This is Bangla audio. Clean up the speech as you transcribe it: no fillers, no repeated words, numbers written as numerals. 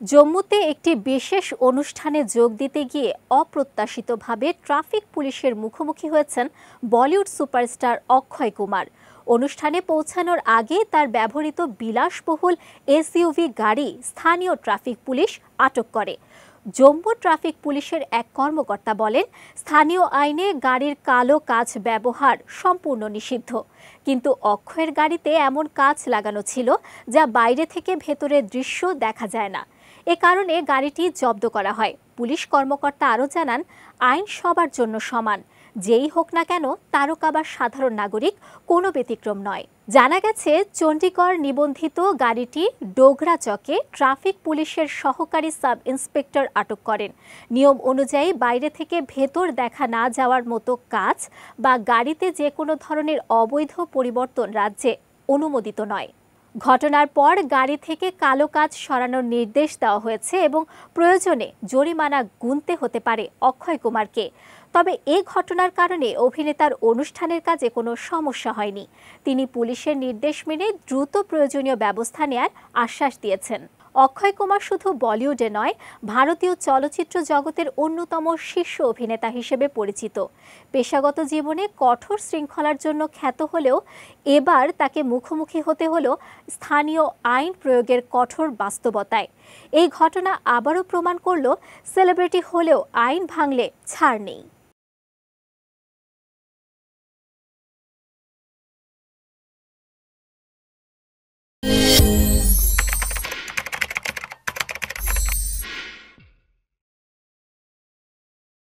জম্মুতে একটি বিশেষ অনুষ্ঠানে যোগ দিতে গিয়ে অপ্রত্যাশিতভাবে ট্রাফিক পুলিশের মুখোমুখি হয়েছেন বলিউড সুপারস্টার অক্ষয় কুমার। অনুষ্ঠানে পৌঁছানোর আগে তার ব্যবহৃত বিলাসবহুল এসইউভি গাড়ি স্থানীয় ট্রাফিক পুলিশ আটক করে। জম্মু ট্রাফিক পুলিশের এক কর্মকর্তা বলেন, স্থানীয় আইনে গাড়ির কালো কাচ ব্যবহার সম্পূর্ণ নিষিদ্ধ, কিন্তু অক্ষয়ের গাড়িতে এমন কাচ লাগানো ছিল যা বাইরে থেকে ভেতরের দৃশ্য দেখা যায় না। এ কারণে গাড়িটি জব্দ করা হয়। পুলিশ কর্মকর্তা আরও জানান, আইন সবার জন্য সমান, যেই হোক না কেন তারকা বা সাধারণ নাগরিক কোনো ব্যতিক্রম নয়। জানা গেছে, চণ্ডীগড় নিবন্ধিত গাড়িটি ডোগরা চকে ট্রাফিক পুলিশের সহকারী সাব ইন্সপেক্টর আটক করেন। নিয়ম অনুযায়ী বাইরে থেকে ভেতর দেখা না যাওয়ার মতো কাজ বা গাড়িতে যে কোনো ধরনের অবৈধ পরিবর্তন রাজ্যে অনুমোদিত নয়। ঘটনার পর গাড়ি থেকে কালো কাচ সরানোর নির্দেশ দেওয়া হয়েছে এবং প্রয়োজনে জরিমানা গুনতে হতে পারে অক্ষয় কুমারকে। তবে এ ঘটনার কারণে অভিনেতার অনুষ্ঠানের কাজে কোনো সমস্যা হয়নি। তিনি পুলিশের নির্দেশ মেনে দ্রুত প্রয়োজনীয় ব্যবস্থা নেয়ার আশ্বাস দিয়েছেন। অক্ষয় কুমার শুধু বলিউডে নয়, ভারতীয় চলচ্চিত্র জগতের অন্যতম শীর্ষ অভিনেতা হিসেবে পরিচিত। পেশাগত জীবনে কঠোর শৃঙ্খলার জন্য খ্যাত হলেও এবার তাকে মুখোমুখি হতে হলো স্থানীয় আইন প্রয়োগের কঠোর বাস্তবতায়। এই ঘটনা আবারও প্রমাণ করল, সেলিব্রিটি হলেও আইন ভাঙলে ছাড় নেই।